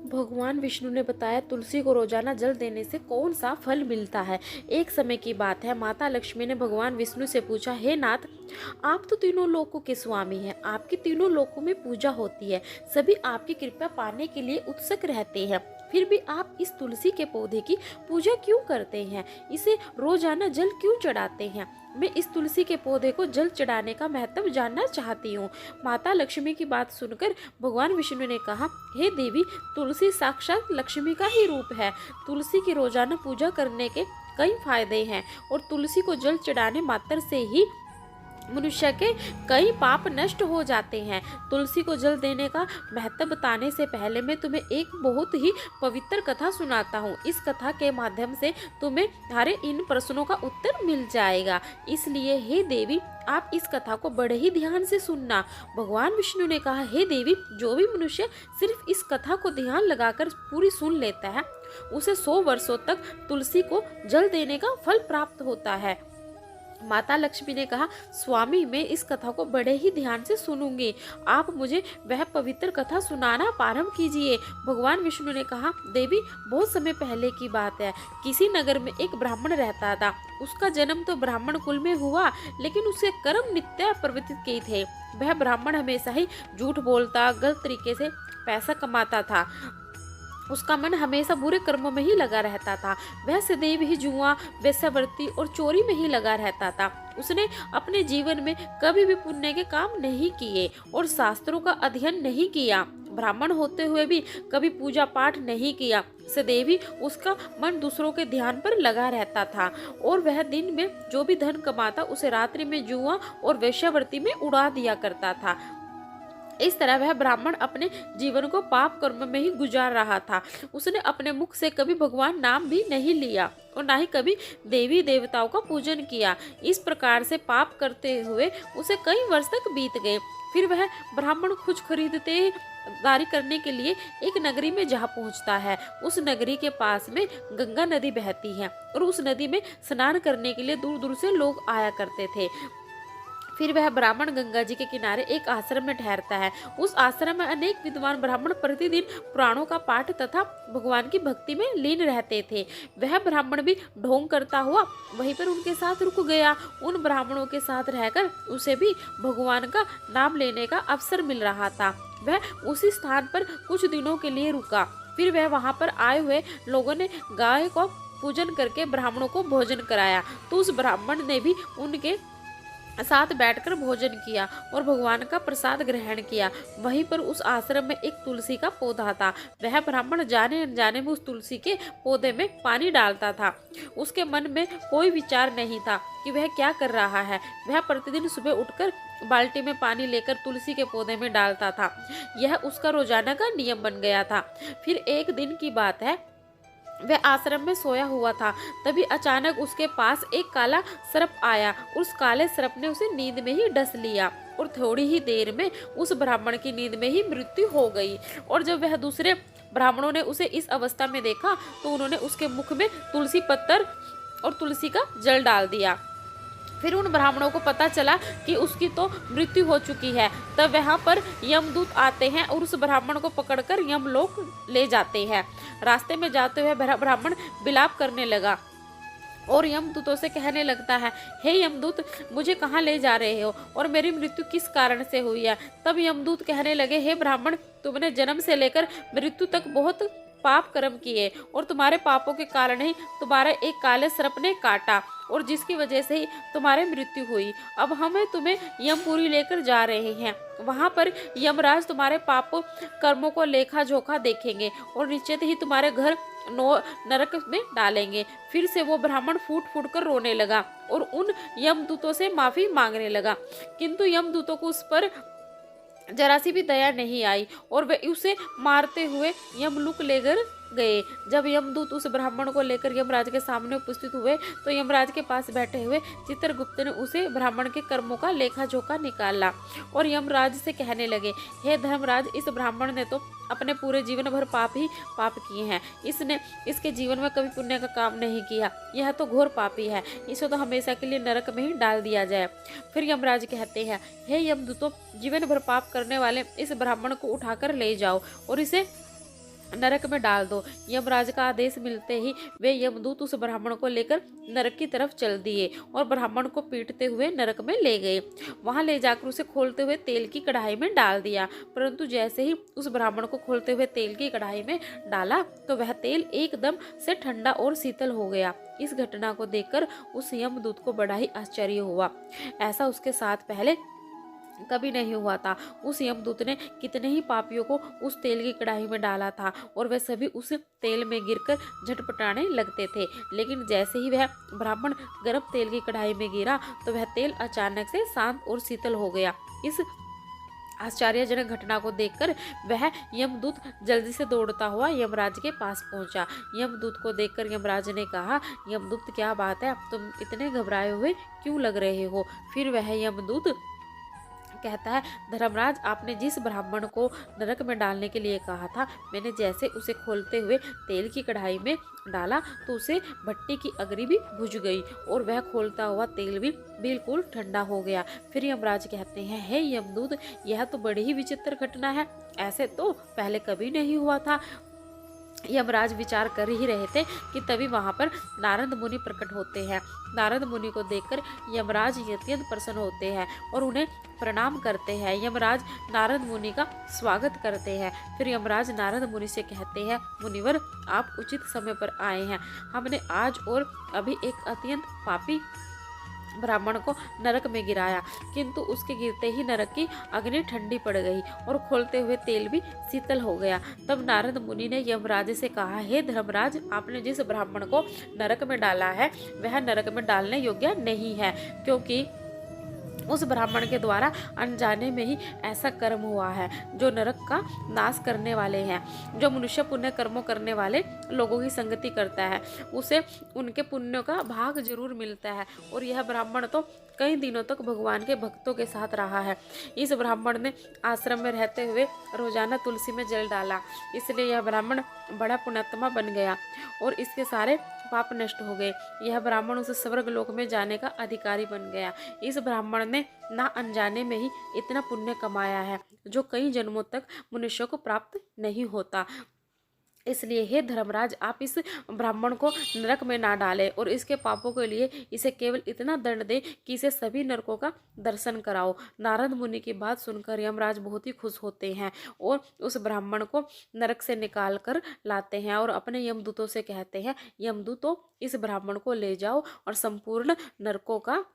भगवान विष्णु ने बताया तुलसी को रोजाना जल देने से कौन सा फल मिलता है। एक समय की बात है, माता लक्ष्मी ने भगवान विष्णु से पूछा, हे नाथ, आप तो तीनों लोकों के स्वामी हैं, आपकी तीनों लोकों में पूजा होती है, सभी आपकी कृपा पाने के लिए उत्सुक रहते हैं, फिर भी आप इस तुलसी के पौधे की पूजा क्यों करते हैं, इसे रोजाना जल क्यों चढ़ाते हैं। मैं इस तुलसी के पौधे को जल चढ़ाने का महत्व जानना चाहती हूँ। माता लक्ष्मी की बात सुनकर भगवान विष्णु ने कहा, हे देवी, तुलसी साक्षात लक्ष्मी का ही रूप है। तुलसी की रोजाना पूजा करने के कई फायदे हैं और तुलसी को जल चढ़ाने मात्र से ही मनुष्य के कई पाप नष्ट हो जाते हैं। तुलसी को जल देने का महत्व बताने से पहले मैं तुम्हें एक बहुत ही पवित्र कथा सुनाता हूँ। इस कथा के माध्यम से तुम्हें हमारे इन प्रश्नों का उत्तर मिल जाएगा, इसलिए हे देवी, आप इस कथा को बड़े ही ध्यान से सुनना। भगवान विष्णु ने कहा, हे देवी, जो भी मनुष्य सिर्फ इस कथा को ध्यान लगाकर पूरी सुन लेता है, उसे 100 वर्षों तक तुलसी को जल देने का फल प्राप्त होता है। माता लक्ष्मी ने कहा, स्वामी, मैं इस कथा को बड़े ही ध्यान से सुनूंगी, आप मुझे वह पवित्र कथा सुनाना प्रारंभ कीजिए। भगवान विष्णु ने कहा, देवी, बहुत समय पहले की बात है, किसी नगर में एक ब्राह्मण रहता था। उसका जन्म तो ब्राह्मण कुल में हुआ, लेकिन उसके कर्म नित्य प्रवर्तित किए थे। वह ब्राह्मण हमेशा ही झूठ बोलता, गलत तरीके से पैसा कमाता था, उसका मन हमेशा बुरे कर्मों में ही लगा रहता था। वह सदैव ही जुआ, वेश्यावृत्ति और चोरी में ही लगा रहता था। उसने अपने जीवन में कभी भी पुण्य के काम नहीं किए और शास्त्रों का अध्ययन नहीं किया। ब्राह्मण होते हुए भी कभी पूजा पाठ नहीं किया। सदैव ही उसका मन दूसरों के ध्यान पर लगा रहता था और वह दिन में जो भी धन कमाता उसे रात्रि में जुआ और वेश्यावृत्ति में उड़ा दिया करता था। इस तरह वह ब्राह्मण अपने जीवन को पाप कर्म में ही गुजार रहा था। उसने अपने मुख से कभी भगवान नाम भी नहीं लिया और ना ही कभी देवी देवताओं का पूजन किया। इस प्रकार से पाप करते हुए उसे कई वर्ष तक बीत गए। फिर वह ब्राह्मण कुछ खरीददारी करने के लिए एक नगरी में जा पहुंचता है। उस नगरी के पास में गंगा नदी बहती है और उस नदी में स्नान करने के लिए दूर दूर से लोग आया करते थे। फिर वह ब्राह्मण गंगा जी के किनारे एक आश्रम में ठहरता है। उस आश्रम में अनेक विद्वान ब्राह्मण प्रतिदिन पुराणों का पाठ तथा भगवान की भक्ति में लीन रहते थे। वह ब्राह्मण भी ढोंग करता हुआ वहीं पर उनके साथ रुक गया। उन ब्राह्मणों के साथ रहकर उसे भी भगवान का नाम लेने का अवसर मिल रहा था। वह उसी स्थान पर कुछ दिनों के लिए रुका। फिर वह वहां पर आए हुए लोगों ने गाय को पूजन करके ब्राह्मणों को भोजन कराया, तो उस ब्राह्मण ने भी उनके साथ बैठकर भोजन किया और भगवान का प्रसाद ग्रहण किया। वहीं पर उस आश्रम में एक तुलसी का पौधा था। वह ब्राह्मण जाने अनजाने में उस तुलसी के पौधे में पानी डालता था। उसके मन में कोई विचार नहीं था कि वह क्या कर रहा है। वह प्रतिदिन सुबह उठकर बाल्टी में पानी लेकर तुलसी के पौधे में डालता था। यह उसका रोजाना का नियम बन गया था। फिर एक दिन की बात है, वह आश्रम में सोया हुआ था। तभी अचानक उसके पास एक काला सर्प आया। उस काले सर्प ने उसे नींद में ही डस लिया और थोड़ी ही देर में उस ब्राह्मण की नींद में ही मृत्यु हो गई। और जब वह दूसरे ब्राह्मणों ने उसे इस अवस्था में देखा तो उन्होंने उसके मुख में तुलसी पत्तर और तुलसी का जल डाल दिया। फिर उन ब्राह्मणों को पता चला कि उसकी तो मृत्यु हो चुकी है। तब वहां पर यमदूत आते हैं और उस ब्राह्मण को पकड़कर यमलोक ले जाते हैं। रास्ते में जाते हुए ब्राह्मण विलाप करने लगा और यमदूतों से कहने लगता है, हे यमदूत, मुझे कहाँ ले जा रहे हो और मेरी मृत्यु किस कारण से हुई है। तब यमदूत कहने लगे, हे ब्राह्मण, तुमने जन्म से लेकर मृत्यु तक बहुत पाप कर्म किए और तुम्हारे पापों के कारण ही तुम्हारे एक काले सर्प ने काटा और जिसकी वजह से ही तुम्हारी मृत्यु हुई। अब हम तुम्हें यमपुरी लेकर जा रहे हैं। वहां पर यमराज तुम्हारे पाप कर्मों को लेखा जोखा देखेंगे और निश्चित ही तुम्हारे घर नरक में डालेंगे। फिर से वो ब्राह्मण फूट फूट कर रोने लगा और उन यमदूतों से माफी मांगने लगा, किंतु यमदूतों को उस पर जरा सी भी दया नहीं आई और वे उसे मारते हुए यमलोक लेकर गए। जब यमदूत उस ब्राह्मण को लेकर यमराज के सामने उपस्थित हुए तो यमराज के पास बैठे हुए चित्रगुप्त ने उसे ब्राह्मण के कर्मों का लेखा जोखा निकाला और यमराज से कहने लगे, हे धर्मराज, इस ब्राह्मण ने तो अपने पूरे जीवन भर पाप ही पाप किए हैं। इसने इसके जीवन में कभी पुण्य का काम नहीं किया। यह तो घोर पापी है। इसे तो हमेशा के लिए नरक में ही डाल दिया जाए। फिर यमराज कहते हैं, हे यमदूतों, जीवन भर पाप करने वाले इस ब्राह्मण को उठाकर ले जाओ और इसे नरक में डाल दो। यमराज का आदेश मिलते ही वे यमदूत उस ब्राह्मण को लेकर नरक की तरफ चल दिए और ब्राह्मण को पीटते हुए नरक में ले गए। वहां ले जाकर उसे खोलते हुए तेल की कढ़ाई में डाल दिया, परंतु जैसे ही उस ब्राह्मण को खोलते हुए तेल की कढ़ाई में डाला तो वह तेल एकदम से ठंडा और शीतल हो गया। इस घटना को देखकर उस यमदूत को बड़ा ही आश्चर्य हुआ। ऐसा उसके साथ पहले कभी नहीं हुआ था। उस यमदूत ने कितने ही पापियों को उस तेल की कढ़ाई में डाला था और वे सभी उस तेल में गिरकर झटपटाने लगते थे, लेकिन जैसे ही वह ब्राह्मण गर्म तेल की कढ़ाई में गिरा तो वह तेल अचानक से शांत और शीतल हो गया। इस आश्चर्यजनक घटना को देखकर वह यमदूत जल्दी से दौड़ता हुआ यमराज के पास पहुंचा। यमदूत को देखकर यमराज ने कहा, यमदूत क्या बात है, तुम इतने घबराए हुए क्यों लग रहे हो? फिर वह यमदूत कहता है, धर्मराज, आपने जिस ब्राह्मण को नरक में डालने के लिए कहा था, मैंने जैसे उसे खोलते हुए तेल की कढ़ाई में डाला तो उसे भट्टी की अगरी भी बुझ गई और वह खोलता हुआ तेल भी बिल्कुल ठंडा हो गया। फिर यमराज कहते हैं, हे यमदूत, यह तो बड़ी ही विचित्र घटना है, ऐसे तो पहले कभी नहीं हुआ था। यमराज विचार कर ही रहे थे कि तभी वहां पर नारद मुनि प्रकट होते हैं। नारद मुनि को देखकर यमराज अत्यंत प्रसन्न होते हैं और उन्हें प्रणाम करते हैं। यमराज नारद मुनि का स्वागत करते हैं। फिर यमराज नारद मुनि से कहते हैं, मुनिवर, आप उचित समय पर आए हैं। हमने आज और अभी एक अत्यंत पापी ब्राह्मण को नरक में गिराया, किंतु उसके गिरते ही नरक की अग्नि ठंडी पड़ गई और खोलते हुए तेल भी शीतल हो गया। तब नारद मुनि ने यमराज से कहा, हे धर्मराज, आपने जिस ब्राह्मण को नरक में डाला है वह नरक में डालने योग्य नहीं है, क्योंकि उस ब्राह्मण के द्वारा अनजाने में ही ऐसा कर्म हुआ है जो नरक का नाश करने वाले हैं। जो मनुष्य पुण्य कर्मों करने वाले लोगों की संगति करता है उसे उनके पुण्यों का भाग जरूर मिलता है, और यह ब्राह्मण तो कई दिनों तक भगवान के भक्तों के साथ रहा है। इस ब्राह्मण ने आश्रम में रहते हुए रोजाना तुलसी में जल डाला, इसलिए यह ब्राह्मण बड़ा पुण्यात्मा बन गया और इसके सारे पाप नष्ट हो गए। यह ब्राह्मण उस स्वर्ग लोक में जाने का अधिकारी बन गया। इस ब्राह्मण ने ना अनजाने में ही इतना पुण्य कमाया है जो कई जन्मों तक मनुष्यों को प्राप्त नहीं होता। इसलिए हे धर्मराज, आप इस ब्राह्मण को नरक में ना डालें और इसके पापों के लिए इसे केवल इतना दंड दें कि इसे सभी नरकों का दर्शन कराओ। नारद मुनि की बात सुनकर यमराज बहुत ही खुश होते हैं और उस ब्राह्मण को नरक से निकाल कर लाते हैं और अपने यमदूतों से कहते हैं, यमदूतों, इस ब्राह्मण को ले जाओ और संपूर्ण नरकों का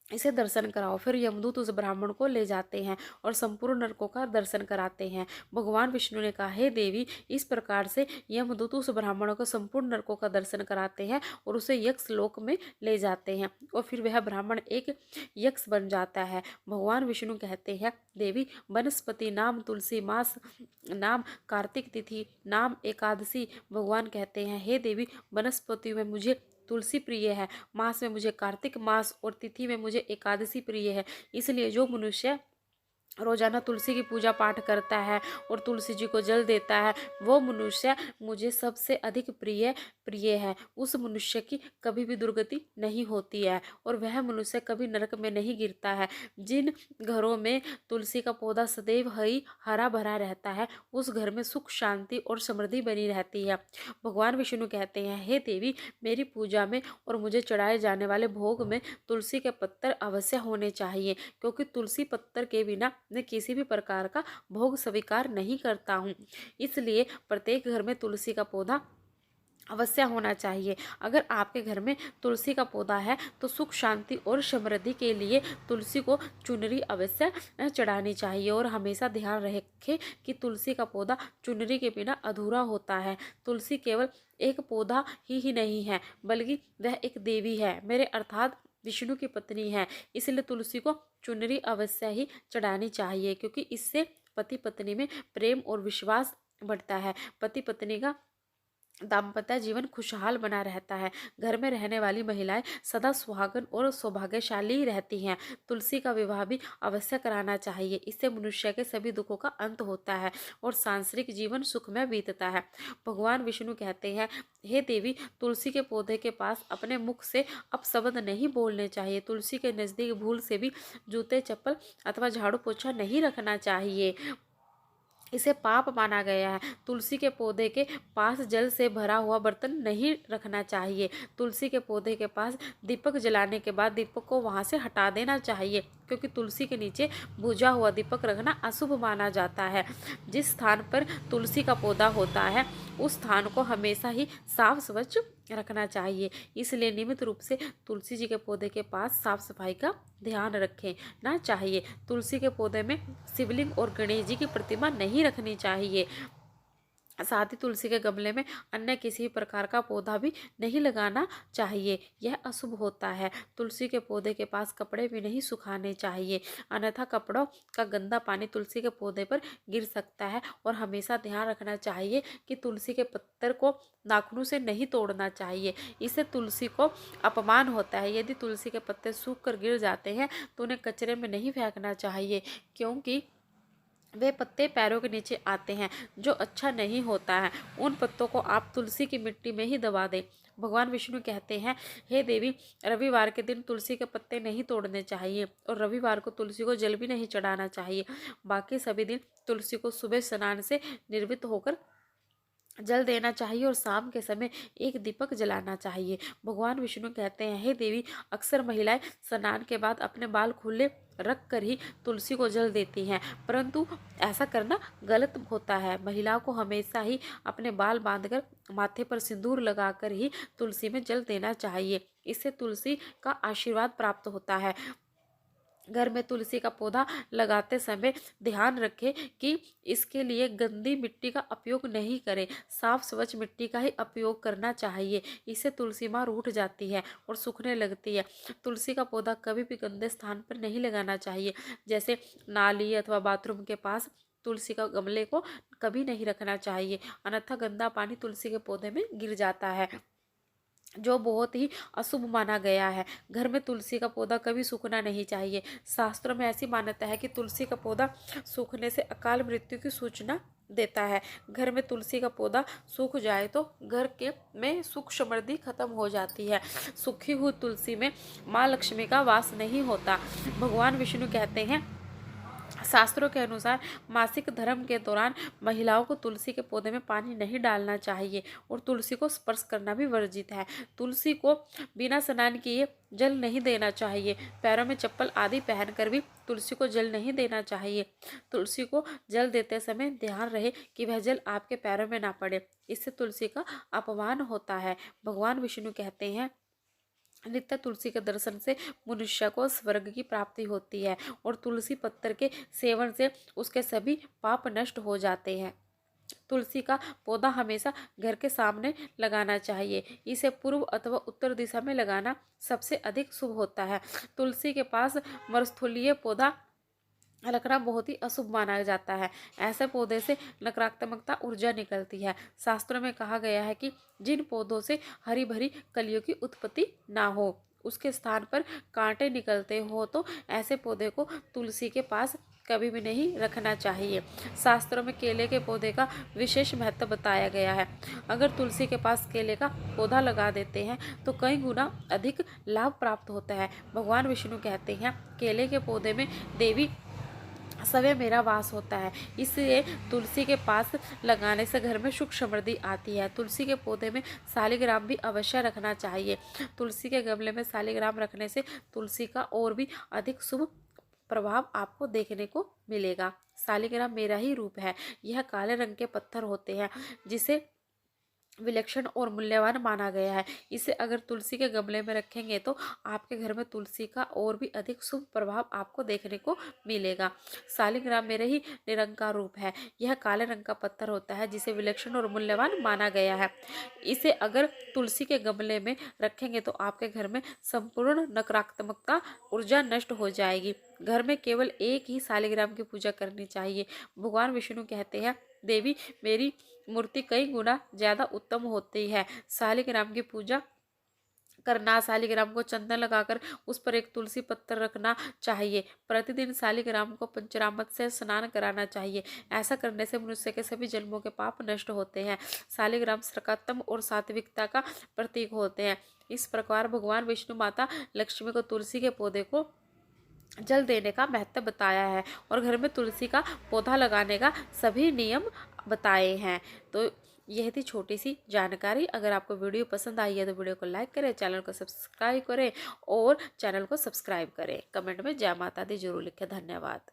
इसे दर्शन कराओ। फिर यमदूत उस ब्राह्मण को ले जाते हैं और संपूर्ण नरकों का दर्शन कराते हैं। भगवान विष्णु ने कहा, हे देवी, इस प्रकार से यमदूत उस ब्राह्मण को संपूर्ण नरकों का दर्शन कराते हैं और उसे यक्ष लोक में ले जाते हैं और फिर वह ब्राह्मण एक यक्ष बन जाता है। भगवान विष्णु कहते हैं, देवी, वनस्पति नाम तुलसी, मास नाम कार्तिक तिथि, नाम एकादशी। भगवान कहते हैं, हे देवी, वनस्पति में मुझे तुलसी प्रिय है, मास में मुझे कार्तिक मास और तिथि में मुझे एकादशी प्रिय है। इसलिए जो मनुष्य रोजाना तुलसी की पूजा पाठ करता है और तुलसी जी को जल देता है, वो मनुष्य मुझे सबसे अधिक प्रिय है। उस मनुष्य की कभी भी दुर्गति नहीं होती है और वह मनुष्य कभी नरक में नहीं गिरता है। जिन घरों में तुलसी का पौधा सदैव ही हरा भरा रहता है, उस घर में सुख, शांति और समृद्धि बनी रहती है। भगवान विष्णु कहते हैं, हे देवी, मेरी पूजा में और मुझे चढ़ाए जाने वाले भोग में तुलसी के पत्तर अवश्य होने चाहिए, क्योंकि तुलसी पत्तर के बिना मैं किसी भी प्रकार का भोग स्वीकार नहीं करता हूँ। इसलिए प्रत्येक घर में तुलसी का पौधा अवश्य होना चाहिए। अगर आपके घर में तुलसी का पौधा है तो सुख, शांति और समृद्धि के लिए तुलसी को चुनरी अवश्य चढ़ानी चाहिए और हमेशा ध्यान रखें कि तुलसी का पौधा चुनरी के बिना अधूरा होता है। तुलसी केवल एक पौधा ही नहीं है, बल्कि वह एक देवी है, मेरे अर्थात विष्णु की पत्नी है। इसलिए तुलसी को चुनरी अवश्य ही चढ़ानी चाहिए, क्योंकि इससे पति पत्नी में प्रेम और विश्वास बढ़ता है। पति पत्नी का दाम्पत्य जीवन खुशहाल बना रहता है। घर में रहने वाली महिलाएं सदा सुहागन और सौभाग्यशाली रहती हैं। तुलसी का विवाह भी अवश्य कराना चाहिए, इससे मनुष्य के सभी दुखों का अंत होता है और सांसारिक जीवन सुखमय बीतता है। भगवान विष्णु कहते हैं, हे देवी, तुलसी के पौधे के पास अपने मुख से अपशब्द नहीं बोलने चाहिए। तुलसी के नजदीक भूल से भी जूते, चप्पल अथवा झाड़ू पोछा नहीं रखना चाहिए। इसे पाप माना गया है। तुलसी के पौधे के पास जल से भरा हुआ बर्तन नहीं रखना चाहिए। तुलसी के पौधे के पास दीपक जलाने के बाद दीपक को वहां से हटा देना चाहिए, क्योंकि तुलसी के नीचे बुझा हुआ दीपक रखना अशुभ माना जाता है। जिस स्थान पर तुलसी का पौधा होता है उस स्थान को हमेशा ही साफ स्वच्छ रखना चाहिए। इसलिए नियमित रूप से तुलसी जी के पौधे के पास साफ सफाई का ध्यान रखें ना चाहिए। तुलसी के पौधे में शिवलिंग और गणेश जी की प्रतिमा नहीं रखनी चाहिए। साथ ही तुलसी के गमले में अन्य किसी प्रकार का पौधा भी नहीं लगाना चाहिए, यह अशुभ होता है। तुलसी के पौधे के पास कपड़े भी नहीं सुखाने चाहिए, अन्यथा कपड़ों का गंदा पानी तुलसी के पौधे पर गिर सकता है। और हमेशा ध्यान रखना चाहिए कि तुलसी के पत्तर को नाखूनों से नहीं तोड़ना चाहिए, इससे तुलसी को अपमान होता है। यदि तुलसी के पत्ते सूख कर गिर जाते हैं तो उन्हें कचरे में नहीं फेंकना चाहिए, क्योंकि वे पत्ते पैरों के नीचे आते हैं, जो अच्छा नहीं होता है। उन पत्तों को आप तुलसी की मिट्टी में ही दबा दें। भगवान विष्णु कहते हैं, हे देवी, रविवार के दिन तुलसी के पत्ते नहीं तोड़ने चाहिए और रविवार को तुलसी को जल भी नहीं चढ़ाना चाहिए। बाकी सभी दिन तुलसी को सुबह स्नान से निर्वृत्त होकर जल देना चाहिए और शाम के समय एक दीपक जलाना चाहिए। भगवान विष्णु कहते हैं, हे देवी, अक्सर महिलाएं स्नान के बाद अपने बाल खुले रख कर ही तुलसी को जल देती हैं, परंतु ऐसा करना गलत होता है। महिलाओं को हमेशा ही अपने बाल बांधकर माथे पर सिंदूर लगाकर ही तुलसी में जल देना चाहिए, इससे तुलसी का आशीर्वाद प्राप्त होता है। घर में तुलसी का पौधा लगाते समय ध्यान रखें कि इसके लिए गंदी मिट्टी का उपयोग नहीं करें, साफ स्वच्छ मिट्टी का ही उपयोग करना चाहिए। इससे तुलसी माँ रूठ जाती है और सूखने लगती है। तुलसी का पौधा कभी भी गंदे स्थान पर नहीं लगाना चाहिए, जैसे नाली अथवा बाथरूम के पास तुलसी का गमले को कभी नहीं रखना चाहिए, अन्यथा गंदा पानी तुलसी के पौधे में गिर जाता है, जो बहुत ही अशुभ माना गया है। घर में तुलसी का पौधा कभी सूखना नहीं चाहिए। शास्त्रों में ऐसी मान्यता है कि तुलसी का पौधा सूखने से अकाल मृत्यु की सूचना देता है। घर में तुलसी का पौधा सूख जाए तो घर के में सुख समृद्धि खत्म हो जाती है। सूखी हुई तुलसी में माँ लक्ष्मी का वास नहीं होता। भगवान विष्णु कहते हैं, शास्त्रों के अनुसार मासिक धर्म के दौरान महिलाओं को तुलसी के पौधे में पानी नहीं डालना चाहिए और तुलसी को स्पर्श करना भी वर्जित है। तुलसी को बिना स्नान किए जल नहीं देना चाहिए। पैरों में चप्पल आदि पहनकर भी तुलसी को जल नहीं देना चाहिए। तुलसी को जल देते समय ध्यान रहे कि वह जल आपके पैरों में ना पड़े, इससे तुलसी का अपमान होता है। भगवान विष्णु कहते हैं, नित्य तुलसी के दर्शन से मनुष्य को स्वर्ग की प्राप्ति होती है और तुलसी पत्तर के सेवन से उसके सभी पाप नष्ट हो जाते हैं। तुलसी का पौधा हमेशा घर के सामने लगाना चाहिए। इसे पूर्व अथवा उत्तर दिशा में लगाना सबसे अधिक शुभ होता है। तुलसी के पास मरुस्थलीय पौधा रखना बहुत ही अशुभ माना जाता है। ऐसे पौधे से नकारात्मकता ऊर्जा निकलती है। शास्त्रों में कहा गया है कि जिन पौधों से हरी भरी कलियों की उत्पत्ति ना हो, उसके स्थान पर कांटे निकलते हो, तो ऐसे पौधे को तुलसी के पास कभी भी नहीं रखना चाहिए। शास्त्रों में केले के पौधे का विशेष महत्व बताया गया है। अगर तुलसी के पास केले का पौधा लगा देते हैं तो कई गुना अधिक लाभ प्राप्त होता है। भगवान विष्णु कहते हैं, केले के पौधे में देवी समय मेरा वास होता है, इसलिए तुलसी के पास लगाने से घर में सुख समृद्धि आती है। तुलसी के पौधे में शालिग्राम भी अवश्य रखना चाहिए। तुलसी के गमले में शालिग्राम रखने से तुलसी का और भी अधिक शुभ प्रभाव आपको देखने को मिलेगा। शालिग्राम मेरा ही रूप है। यह काले रंग के पत्थर होते हैं, जिसे विलक्षण और मूल्यवान माना गया है। इसे अगर तुलसी के गमले में रखेंगे तो आपके घर में तुलसी का और भी अधिक शुभ प्रभाव आपको देखने को मिलेगा। शालिग्राम मेरे ही निरंकार रूप है। यह काले रंग का पत्थर होता है, जिसे विलक्षण और मूल्यवान माना गया है। इसे अगर तुलसी के गमले में रखेंगे तो आपके घर में संपूर्ण नकारात्मकता ऊर्जा नष्ट हो जाएगी। घर में केवल एक ही शालिग्राम की पूजा करनी चाहिए। भगवान विष्णु कहते हैं, देवी, मेरी मूर्ति कई गुना ज्यादा उत्तम होती है। शालिग्राम की पूजा करना, शालिग्राम को चंदन लगाकर उस पर एक तुलसी पत्थर रखना चाहिए। प्रतिदिन शालिग्राम को पंचामृत से स्नान कराना चाहिए। ऐसा करने से मनुष्य के सभी जन्मों के पाप नष्ट होते हैं। शालिग्राम सरकात्म और सात्विकता का प्रतीक होते हैं। इस प्रकार भगवान विष्णु माता लक्ष्मी को तुलसी के पौधे को जल देने का महत्व बताया है और घर में तुलसी का पौधा लगाने का सभी नियम बताए हैं। तो यह थी छोटी सी जानकारी। अगर आपको वीडियो पसंद आई है तो वीडियो को लाइक करें, चैनल को सब्सक्राइब करें और चैनल को सब्सक्राइब करें। कमेंट में जय माता दी जरूर लिखें। धन्यवाद।